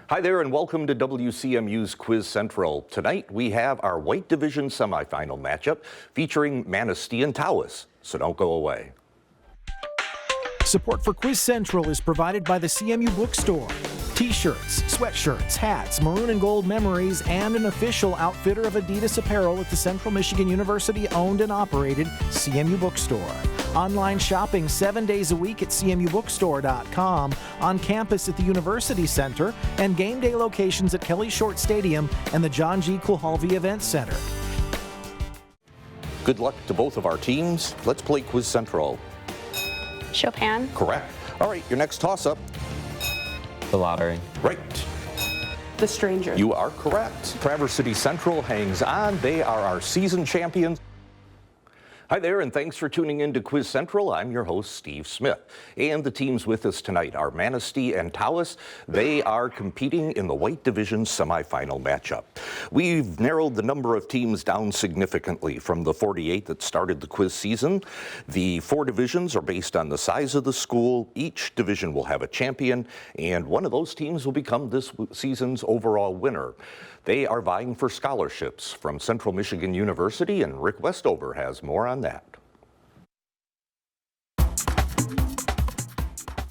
Hi there and welcome to WCMU's Quiz Central. Tonight we have our White Division semifinal matchup featuring Manistee and Tawas, so don't go away. Support for Quiz Central is provided by the CMU Bookstore. T-shirts, sweatshirts, hats, maroon and gold memories, and an official outfitter of Adidas apparel at the Central Michigan University owned and operated CMU Bookstore. Online shopping 7 days a week at cmubookstore.com, on campus at the University Center, and game day locations at Kelly Short Stadium and the John G. Kulhalvi Event Center. Good luck to both of our teams. Let's play Quiz Central. Chopin. Correct. All right, your next toss-up. The lottery. Right. The Stranger. You are correct. Traverse City Central hangs on. They are our season champions. Hi there, and thanks for tuning in to Quiz Central. I'm your host, Steve Smith. And the teams with us tonight are Manistee and Tawas. They are competing in the White Division semifinal matchup. We've narrowed the number of teams down significantly from the 48 that started the quiz season. The 4 divisions are based on the size of the school. Each division will have a champion, and one of those teams will become this season's overall winner. They are vying for scholarships from Central Michigan University, and Rick Westover has more on that.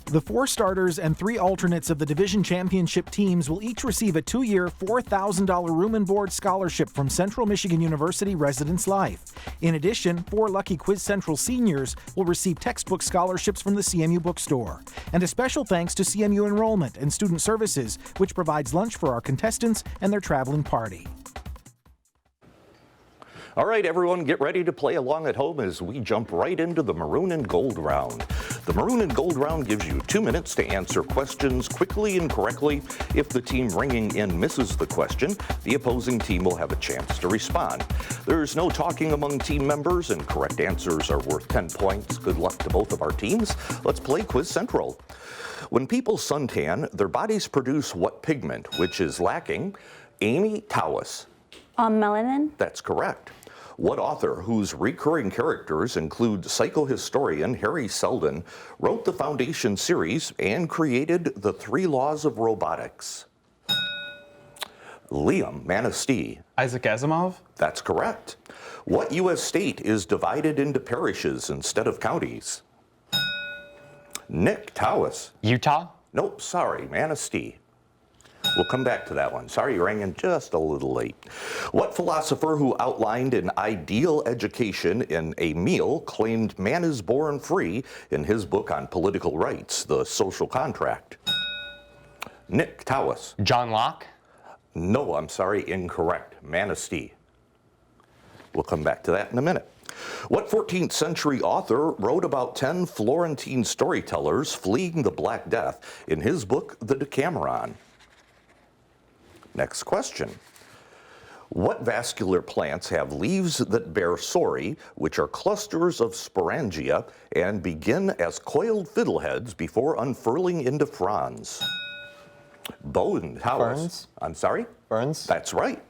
The 4 starters and 3 alternates of the division championship teams will each receive a 2-year, $4,000 room and board scholarship from Central Michigan University Residence Life. In addition, 4 lucky Quiz Central seniors will receive textbook scholarships from the CMU Bookstore. And a special thanks to CMU Enrollment and Student Services, which provides lunch for our contestants and their traveling party. All right, everyone, get ready to play along at home as we jump right into the Maroon and Gold round. The Maroon and Gold round gives you 2 minutes to answer questions quickly and correctly. If the team ringing in misses the question, the opposing team will have a chance to respond. There's no talking among team members, and correct answers are worth 10 points. Good luck to both of our teams. Let's play Quiz Central. When people suntan, their bodies produce what pigment, which is lacking? Amy, Tawas. Melanin. That's correct. What author, whose recurring characters include psychohistorian Harry Seldon, wrote the Foundation series and created the 3 laws of robotics? Liam, Manistee. Isaac Asimov? That's correct. What U.S. state is divided into parishes instead of counties? Nick, Tawas. Utah? Nope, sorry, Manistee. We'll come back to that one. Sorry you rang in just a little late. What philosopher who outlined an ideal education in a meal claimed man is born free in his book on political rights, The Social Contract? Nick, Tawas. John Locke? No, I'm sorry, incorrect. Manistee. We'll come back to that in a minute. What 14th century author wrote about 10 Florentine storytellers fleeing the Black Death in his book, The Decameron? Next question. What vascular plants have leaves that bear sori, which are clusters of sporangia and begin as coiled fiddleheads before unfurling into fronds? Bowden, Tawas. Ferns? I'm sorry? Ferns? That's right.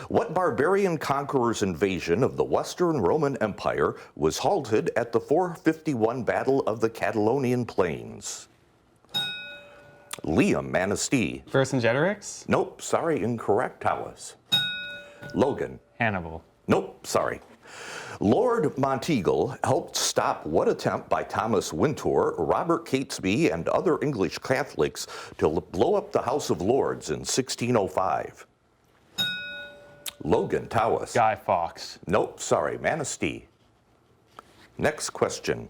What barbarian conqueror's invasion of the Western Roman Empire was halted at the 451 Battle of the Catalonian Plains? Liam, Manistee. Vercingetorix? Nope, sorry, incorrect, Tawas. Logan. Hannibal. Nope, sorry. Lord Monteagle helped stop what attempt by Thomas Wintour, Robert Catesby, and other English Catholics to blow up the House of Lords in 1605? Logan, Tawas. Guy Fawkes. Nope, sorry, Manistee. Next question.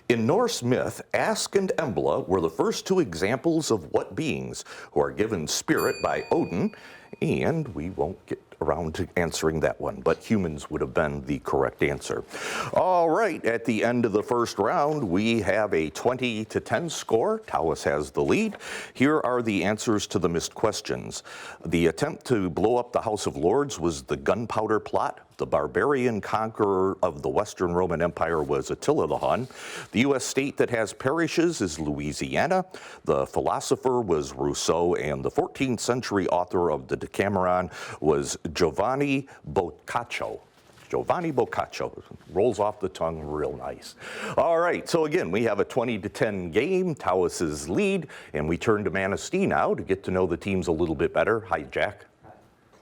In Norse myth, Ask and Embla were the first 2 examples of what beings who are given spirit by Odin, and we won't get around to answering that one, but humans would have been the correct answer. All right, at the end of the first round, we have a 20-10 score. Tawas has the lead. Here are the answers to the missed questions. The attempt to blow up the House of Lords was the gunpowder plot. The barbarian conqueror of the Western Roman Empire was Attila the Hun. The U.S. state that has parishes is Louisiana. The philosopher was Rousseau, and the 14th century author of the Decameron was Giovanni Boccaccio. Giovanni Boccaccio. Rolls off the tongue real nice. All right, so again, we have a 20-10 game. Tawas' lead, and we turn to Manistee now to get to know the teams a little bit better. Hi, Jack.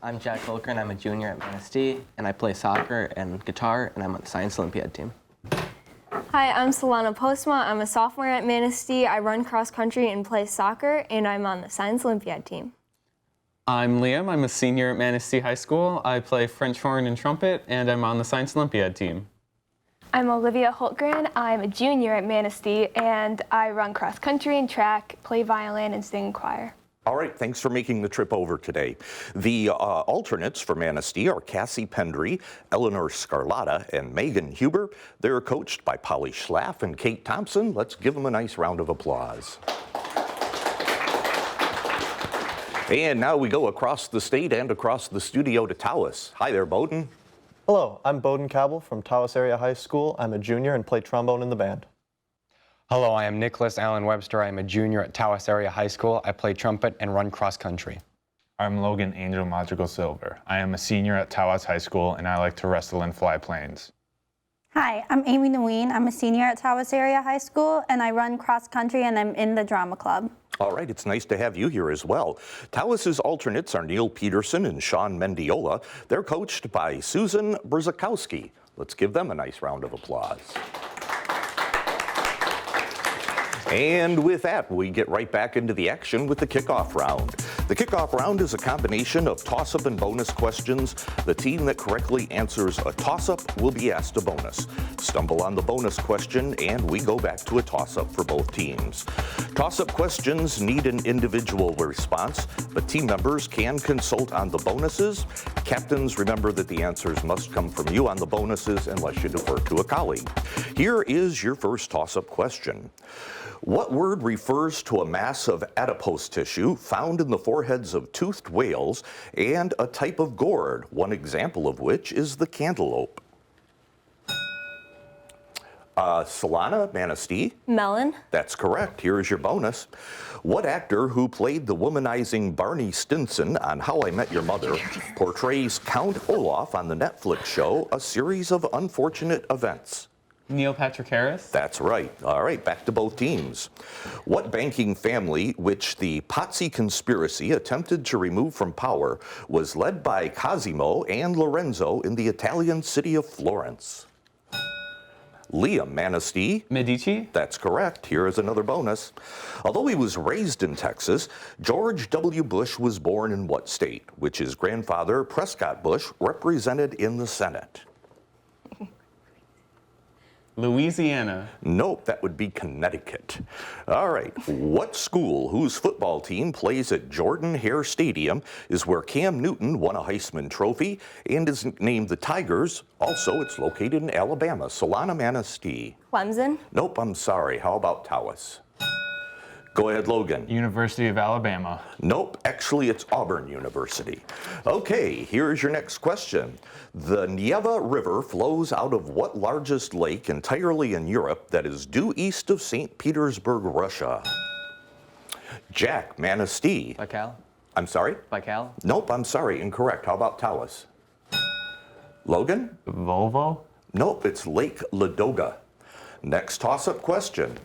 I'm Jack Holkern. I'm a junior at Manistee, and I play soccer and guitar, and I'm on the Science Olympiad team. Hi, I'm Solana Postma. I'm a sophomore at Manistee. I run cross country and play soccer, and I'm on the Science Olympiad team. I'm Liam. I'm a senior at Manistee High School. I play French horn and trumpet, and I'm on the Science Olympiad team. I'm Olivia Holtgren. I'm a junior at Manistee, and I run cross country and track, play violin, and sing in choir. All right, thanks for making the trip over today. The alternates for Manistee are Cassie Pendry, Eleanor Scarlatta, and Megan Huber. They're coached by Polly Schlaff and Kate Thompson. Let's give them a nice round of applause. And now we go across the state and across the studio to Tawas. Hi there, Bowden. Hello, I'm Bowden Cabell from Tawas Area High School. I'm a junior and play trombone in the band. Hello, I am Nicholas Allen Webster. I am a junior at Tawas Area High School. I play trumpet and run cross country. I'm Logan Angel Madrigal Silver. I am a senior at Tawas High School, and I like to wrestle and fly planes. Hi, I'm Amy Nguyen. I'm a senior at Tawas Area High School, and I run cross country, and I'm in the drama club. All right, it's nice to have you here as well. Tawas' alternates are Neil Peterson and Sean Mendiola. They're coached by Susan Brzakowski. Let's give them a nice round of applause. And with that, we get right back into the action with the kickoff round. The kickoff round is a combination of toss-up and bonus questions. The team that correctly answers a toss-up will be asked a bonus. Stumble on the bonus question, and we go back to a toss-up for both teams. Toss-up questions need an individual response, but team members can consult on the bonuses. Captains, remember that the answers must come from you on the bonuses unless you defer to a colleague. Here is your first toss-up question. What word refers to a mass of adipose tissue found in the foreheads of toothed whales and a type of gourd, one example of which is the cantaloupe? Solana, Manistee? Melon. That's correct. Here is your bonus. What actor who played the womanizing Barney Stinson on How I Met Your Mother portrays Count Olaf on the Netflix show A Series of Unfortunate Events? Neil Patrick Harris. That's right. All right, back to both teams. What banking family, which the Pazzi conspiracy attempted to remove from power, was led by Cosimo and Lorenzo in the Italian city of Florence? Liam, Manistee? Medici. That's correct. Here is another bonus. Although he was raised in Texas, George W. Bush was born in what state, which his grandfather, Prescott Bush, represented in the Senate? Louisiana. Nope, that would be Connecticut. All right, what school whose football team plays at Jordan-Hare Stadium is where Cam Newton won a Heisman Trophy and is named the Tigers? Also, it's located in Alabama. Solana, Manistee. Clemson. Nope, I'm sorry. How about Tawas? Go ahead, Logan. University of Alabama. Nope, actually it's Auburn University. Okay, here's your next question. The Neva River flows out of what largest lake entirely in Europe that is due east of St. Petersburg, Russia? Jack, Manistee. Baikal. I'm sorry? Baikal. Nope, I'm sorry, incorrect. How about Tawas? Logan? Volvo. Nope, it's Lake Ladoga. Next toss-up question.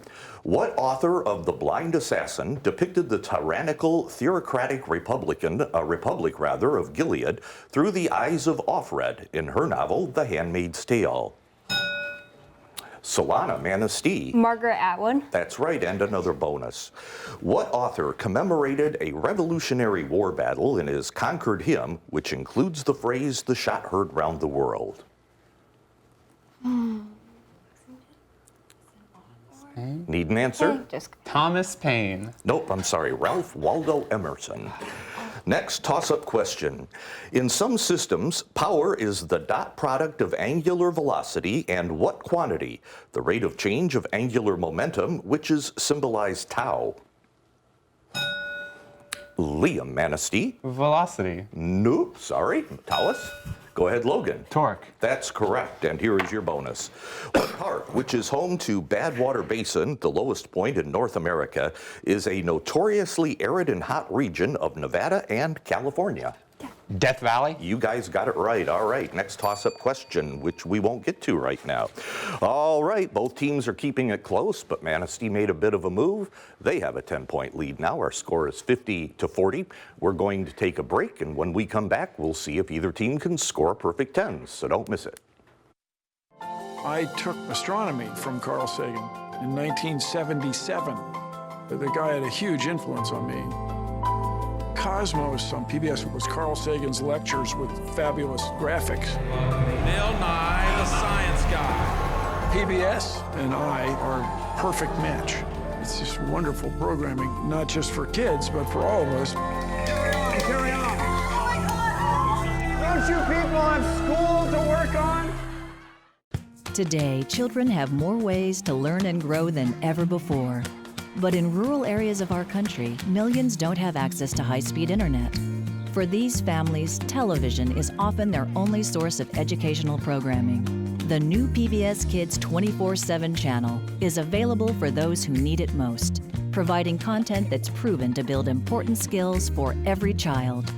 What author of The Blind Assassin depicted the tyrannical, theocratic republic of Gilead through the eyes of Offred in her novel, The Handmaid's Tale? Solana, Manistee. Margaret Atwood. That's right, and another bonus. What author commemorated a Revolutionary War battle in his Concord hymn, which includes the phrase, "The shot heard round the world"? Need an answer? Thomas Paine. Nope, I'm sorry, Ralph Waldo Emerson. Next toss-up question. In some systems, power is the dot product of angular velocity and what quantity? The rate of change of angular momentum, which is symbolized tau. Liam, Manistee. Velocity. Nope, sorry. Tawas? Go ahead, Logan. Torque. That's correct, and here is your bonus. What park, which is home to Badwater Basin, the lowest point in North America, is a notoriously arid and hot region of Nevada and California? Death Valley? You guys got it right. All right, next toss-up question, which we won't get to right now. All right, both teams are keeping it close, but Manistee made a bit of a move. They have a 10-point lead now. Our score is 50-40. We're going to take a break, and when we come back, we'll see if either team can score a perfect 10, so don't miss it. I took astronomy from Carl Sagan in 1977. The guy had a huge influence on me. Cosmos on PBS was Carl Sagan's lectures with fabulous graphics. Bill Nye, the science guy. PBS and I are a perfect match. It's just wonderful programming, not just for kids, but for all of us. Carry on. Don't you people have school to work on? Today, children have more ways to learn and grow than ever before. But in rural areas of our country, millions don't have access to high-speed internet. For these families, television is often their only source of educational programming. The new PBS Kids 24/7 channel is available for those who need it most, providing content that's proven to build important skills for every child.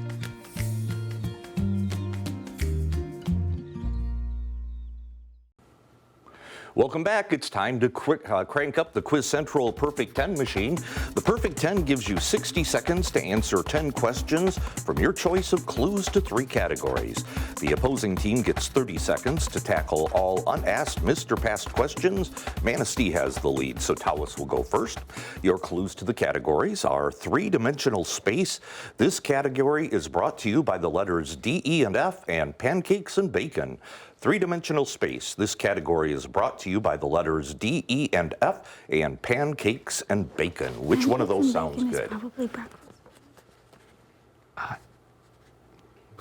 Welcome back. It's time to crank up the Quiz Central Perfect 10 machine. The Perfect 10 gives you 60 seconds to answer 10 questions from your choice of clues to 3 categories. The opposing team gets 30 seconds to tackle all unasked, missed, or passed questions. Manistee has the lead, so Tawas will go first. Your clues to the categories are 3-dimensional space. This category is brought to you by the letters D, E, and F, and pancakes and bacon. 3-dimensional space. This category is brought to you by the letters D, E, and F, and pancakes and bacon. Which one of those sounds good? Probably breakfast.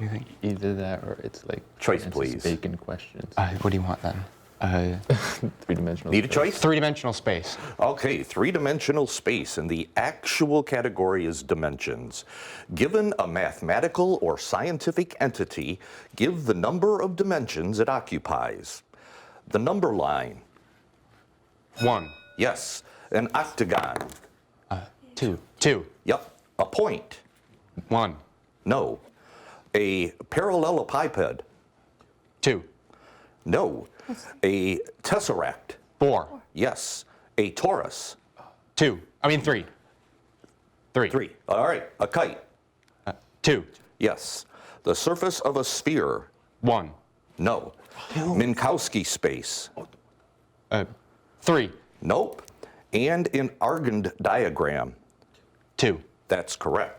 You think either that or it's like choice, please. Bacon questions. What do you want then? 3-dimensional. Need a choice? 3-dimensional space. Okay, 3-dimensional space, and the actual category is dimensions. Given a mathematical or scientific entity, give the number of dimensions it occupies. The number line. 1. Yes. An octagon. 2. 2. Yep. A point. 1. No. A parallelepiped. 2. No. A tesseract. 4. Yes. A torus. 2. 3. 3. 3. All right. A kite. 2. Yes. The surface of a sphere. 1. No. Minkowski space. 3. Nope. And an Argand diagram. 2. That's correct.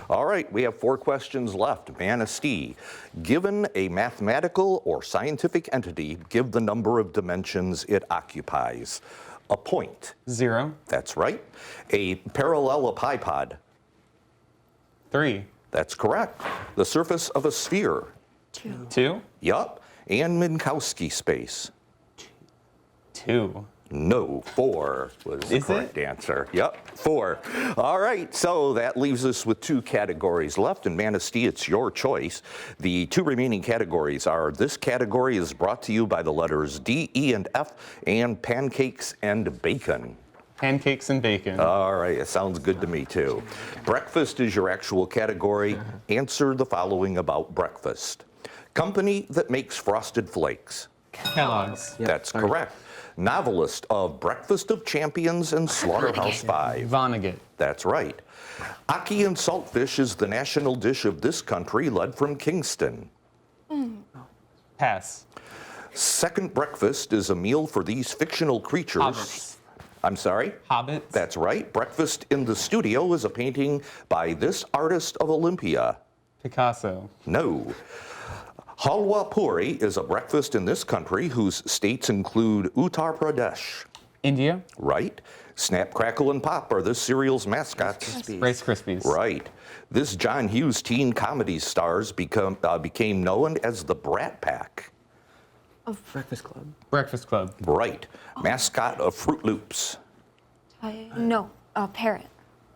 All right, we have 4 questions left. Manistee, given a mathematical or scientific entity, give the number of dimensions it occupies. A point. 0. That's right. A parallelepiped. 3. That's correct. The surface of a sphere. 2. Yup. And Minkowski space. 2. No, 4 was the correct answer. Yep, 4. All right, so that leaves us with 2 categories left, and Manistee, it's your choice. The 2 remaining categories are, this category is brought to you by the letters D, E, and F, and pancakes and bacon. Pancakes and bacon. All right, it sounds good to me too. Breakfast is your actual category. Answer the following about breakfast. Company that makes Frosted Flakes. Kellogg's. That's correct. Novelist of Breakfast of Champions and Slaughterhouse-Five. Vonnegut. That's right. Ackee and saltfish is the national dish of this country, led from Kingston. Pass. Second breakfast is a meal for these fictional creatures. Hobbits. I'm sorry? Hobbits. That's right. Breakfast in the Studio is a painting by this artist of Olympia. Picasso. No. Halwa Puri is a breakfast in this country whose states include Uttar Pradesh. India. Right. Snap, Crackle, and Pop are this cereal's mascots. Rice Krispies. Right. This John Hughes teen comedy stars became known as the Brat Pack. Of Breakfast Club. Breakfast Club. Right. Mascot of Fruit Loops. No, a parrot.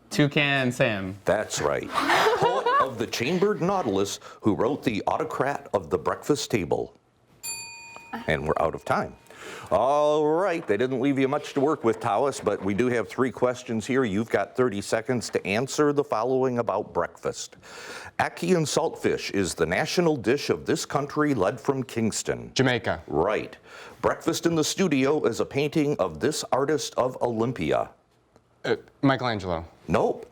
Toucan Sam. That's right. Poet of the Chambered Nautilus, who wrote the Autocrat of the Breakfast Table. And we're out of time. All right, they didn't leave you much to work with, Tawas, but we do have 3 questions here. You've got 30 seconds to answer the following about breakfast. Ackee and saltfish is the national dish of this country led from Kingston. Jamaica. Right. Breakfast in the Studio is a painting of this artist of Olympia. Michelangelo. Nope.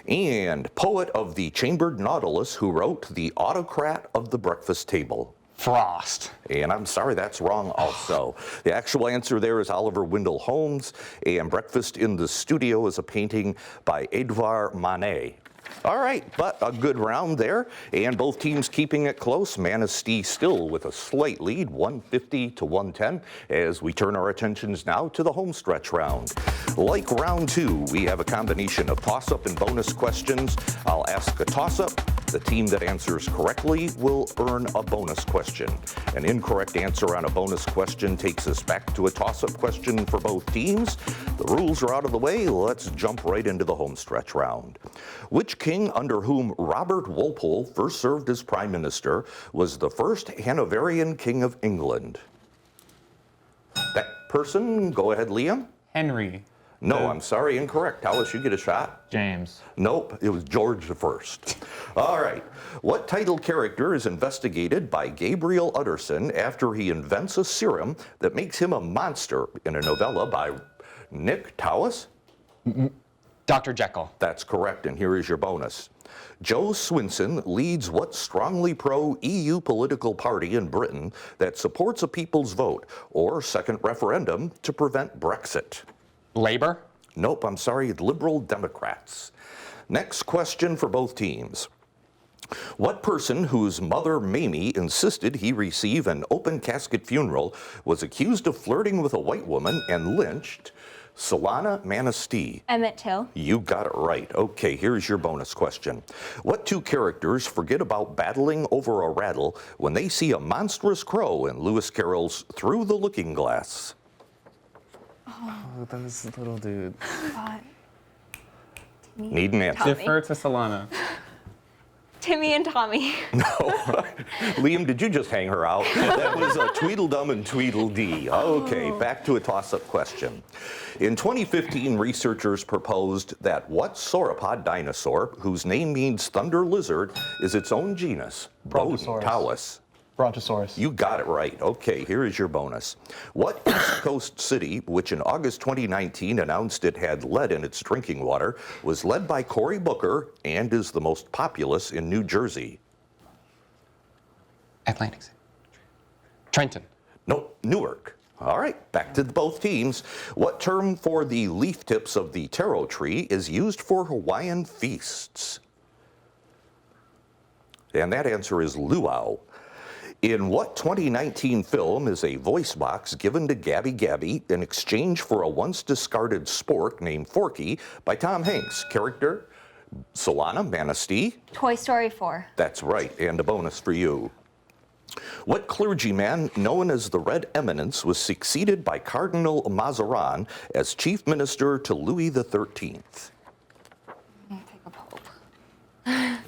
And poet of the Chambered Nautilus who wrote The Autocrat of the Breakfast Table. Frost. And I'm sorry, that's wrong also. The actual answer there is Oliver Wendell Holmes, and Breakfast in the Studio is a painting by Edouard Manet. All right, but a good round there, and both teams keeping it close. Manistee still with a slight lead, 150 to 110, as we turn our attentions now to the home stretch round. Like round 2, we have a combination of toss-up and bonus questions. I'll ask a toss-up. The team that answers correctly will earn a bonus question. An incorrect answer on a bonus question takes us back to a toss-up question for both teams. The rules are out of the way. Let's jump right into the home stretch round. Which king under whom Robert Walpole first served as prime minister was the first Hanoverian king of England? That person, go ahead, Liam. Henry. No, I'm sorry, incorrect. Tawas, you get a shot. James. Nope, it was George I. All right. What title character is investigated by Gabriel Utterson after he invents a serum that makes him a monster in a novella by Nick Tawas? Dr. Jekyll. That's correct, and here is your bonus. Joe Swinson leads what strongly pro-EU political party in Britain that supports a people's vote or second referendum to prevent Brexit? Labour? Nope, I'm sorry, Liberal Democrats. Next question for both teams. What person whose mother, Mamie, insisted he receive an open casket funeral was accused of flirting with a white woman and lynched? Solana Manistee. Emmett Till. You got it right. Okay, here's your bonus question. What 2 characters forget about battling over a rattle when they see a monstrous crow in Lewis Carroll's Through the Looking Glass? Oh, that was a little dude. Need an answer. Defer to Solana. Timmy and Tommy. No. Liam, did you just hang her out? That was a Tweedledum and Tweedledee. Okay, back to a toss-up question. In 2015, researchers proposed that what sauropod dinosaur, whose name means thunder lizard, is its own genus? Brontosaurus. Tawas. Brontosaurus. You got it right. Okay, here is your bonus. What East Coast city, which in August 2019 announced it had lead in its drinking water, was led by Cory Booker and is the most populous in New Jersey? Atlantic City. Trenton. Nope, Newark. All right, back to both teams. What term for the leaf tips of the taro tree is used for Hawaiian feasts? And that answer is luau. In what 2019 film is a voice box given to Gabby Gabby in exchange for a once discarded spork named Forky by Tom Hanks? Character? Solana Manistee? Toy Story 4. That's right, and a bonus for you. What clergyman known as the Red Eminence was succeeded by Cardinal Mazarin as chief minister to Louis XIII?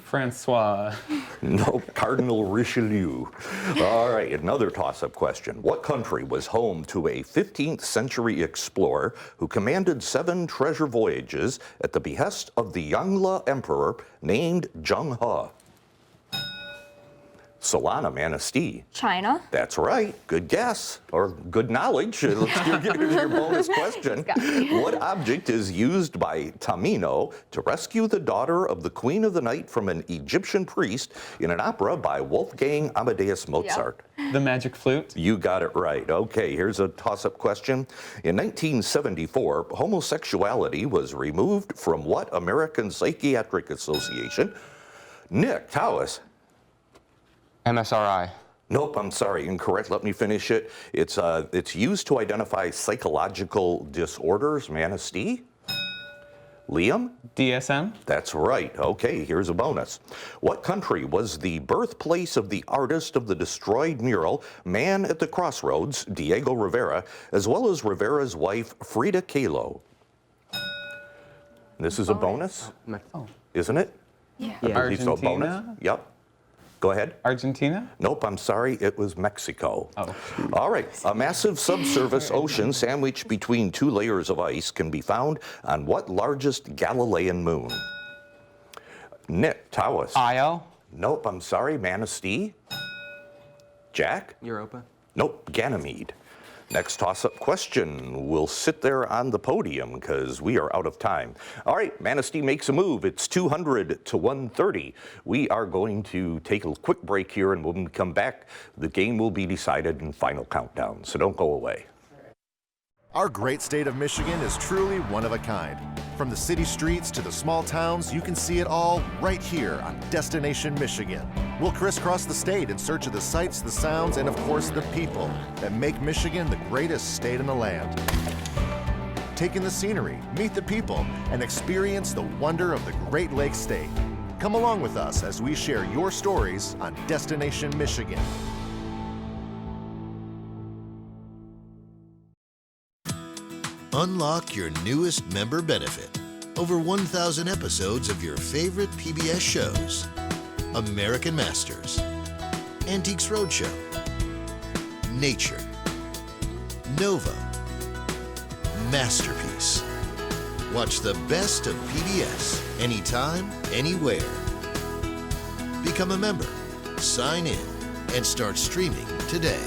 Francois. No, Cardinal Richelieu. All right, another toss-up question. What country was home to a 15th century explorer who commanded 7 treasure voyages at the behest of the Yongle Emperor named Zheng He? Solana Manistee. China. That's right. Good guess, or good knowledge. Let's give your bonus question. What object is used by Tamino to rescue the daughter of the Queen of the Night from an Egyptian priest in an opera by Wolfgang Amadeus Mozart? Yep. The magic flute. You got it right. Okay, here's a toss-up question. In 1974, homosexuality was removed from what American Psychiatric Association? Nick Tawas. MSRI. Nope, I'm sorry, incorrect. Let me finish it. It's used to identify psychological disorders. Manistee? Liam? DSM. That's right. Okay, here's a bonus. What country was the birthplace of the artist of the destroyed mural, Man at the Crossroads, Diego Rivera, as well as Rivera's wife, Frida Kahlo? This is a bonus, isn't it? Yeah. I believe so. Bonus. Argentina? Yep. Go ahead. Argentina? Nope, I'm sorry, it was Mexico. Oh. All right, a massive subsurface ocean sandwiched between two layers of ice can be found on what largest Galilean moon? Nick, Tawas. Io? Nope, I'm sorry, Manistee. Jack? Europa. Nope, Ganymede. Next toss-up question. We'll sit there on the podium because we are out of time. All right, Manistee makes a move. It's 200 to 130. We are going to take a quick break here, and when we come back, the game will be decided in final countdown, so don't go away. Our great state of Michigan is truly one of a kind. From the city streets to the small towns, you can see it all right here on Destination Michigan. We'll crisscross the state in search of the sights, the sounds, and of course the people that make Michigan the greatest state in the land. Take in the scenery, meet the people, and experience the wonder of the Great Lakes state. Come along with us as we share your stories on Destination Michigan. Unlock your newest member benefit. Over 1,000 episodes of your favorite PBS shows. American Masters, Antiques Roadshow, Nature, Nova, Masterpiece. Watch the best of PBS anytime, anywhere. Become a member, sign in, and start streaming today.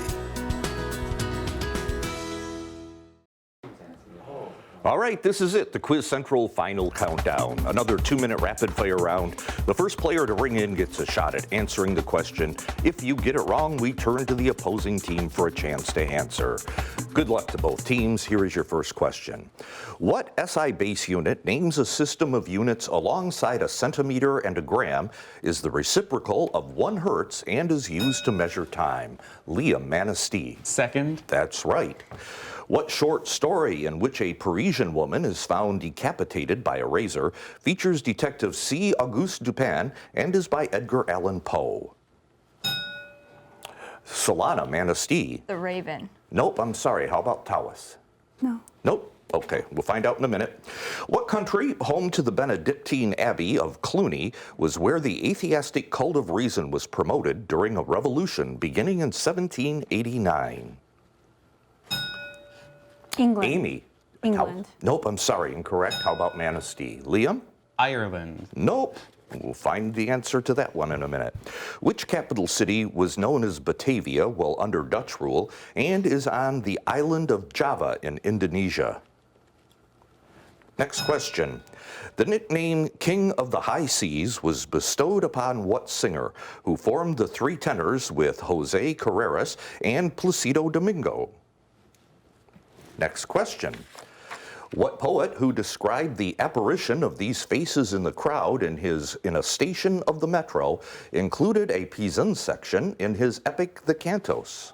All right, this is it, the Quiz Central Final Countdown. Another 2-minute rapid-fire round. The first player to ring in gets a shot at answering the question. If you get it wrong, we turn to the opposing team for a chance to answer. Good luck to both teams. Here is your first question. What SI base unit names a system of units alongside a centimeter and a gram, is the reciprocal of 1 hertz, and is used to measure time? Liam, Manistee. Second. That's right. What short story in which a Parisian woman is found decapitated by a razor features Detective C. Auguste Dupin and is by Edgar Allan Poe? Solana, Manistee. The Raven. Nope, I'm sorry. How about Tawas? No. Nope. Okay, we'll find out in a minute. What country, home to the Benedictine Abbey of Cluny, was where the atheistic cult of reason was promoted during a revolution beginning in 1789? England. Amy. England. Nope, I'm sorry, incorrect. How about Manistee? Liam? Ireland. Nope. We'll find the answer to that one in a minute. Which capital city was known as Batavia while under Dutch rule and is on the island of Java in Indonesia? Next question. The nickname King of the High Seas was bestowed upon what singer who formed the Three Tenors with Jose Carreras and Placido Domingo? Next question. What poet who described the apparition of these faces in the crowd in a station of the metro included a Pizan section in his epic The Cantos?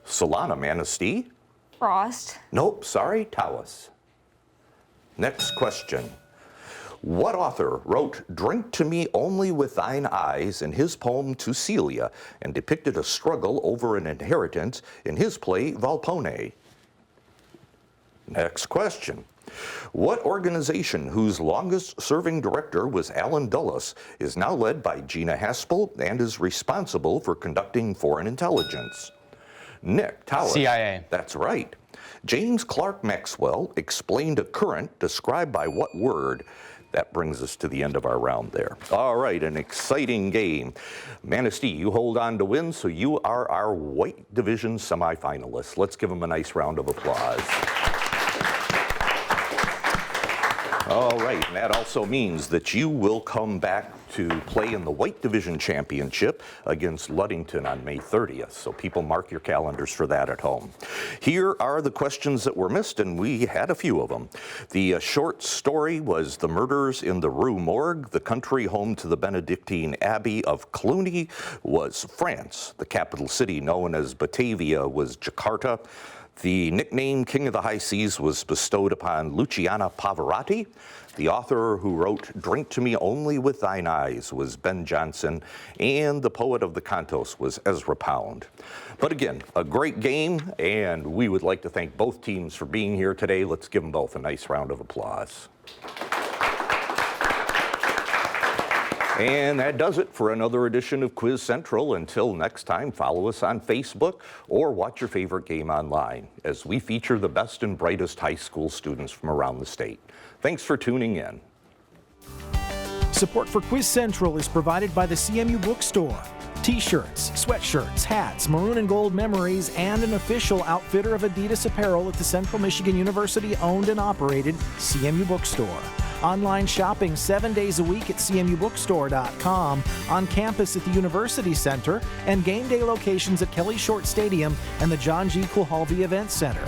Solana, Manistee? Frost. Nope, sorry, Tawas. Next question. What author wrote "Drink to me only with thine eyes" in his poem To Celia and depicted a struggle over an inheritance in his play Volpone? Next question. What organization whose longest-serving director was Alan Dulles is now led by Gina Haspel and is responsible for conducting foreign intelligence? Nick, Tawas. CIA. That's right. James Clerk Maxwell explained a current described by what word? That brings us to the end of our round there. All right, an exciting game. Manistee, you hold on to win, so you are our white division semifinalists. Let's give them a nice round of applause. All right, and that also means that you will come back to play in the White Division Championship against Ludington on May 30th. So people mark your calendars for that at home. Here are the questions that were missed, and we had a few of them. The short story was The Murders in the Rue Morgue. The country home to the Benedictine Abbey of Cluny was France. The capital city, known as Batavia, was Jakarta. The nickname King of the High Seas was bestowed upon Luciana Pavarotti. The author who wrote Drink to Me Only with Thine Eyes was Ben Jonson, and the poet of the Cantos was Ezra Pound. But again, a great game, and we would like to thank both teams for being here today. Let's give them both a nice round of applause. And that does it for another edition of Quiz Central. Until next time, follow us on Facebook or watch your favorite game online as we feature the best and brightest high school students from around the state. Thanks for tuning in. Support for Quiz Central is provided by the CMU Bookstore. T-shirts, sweatshirts, hats, maroon and gold memories, and an official outfitter of Adidas apparel at the Central Michigan University owned and operated CMU Bookstore. Online shopping 7 days a week at cmubookstore.com, on campus at the University Center, and game day locations at Kelly Short Stadium and the John G. Kulhalvi Event Center.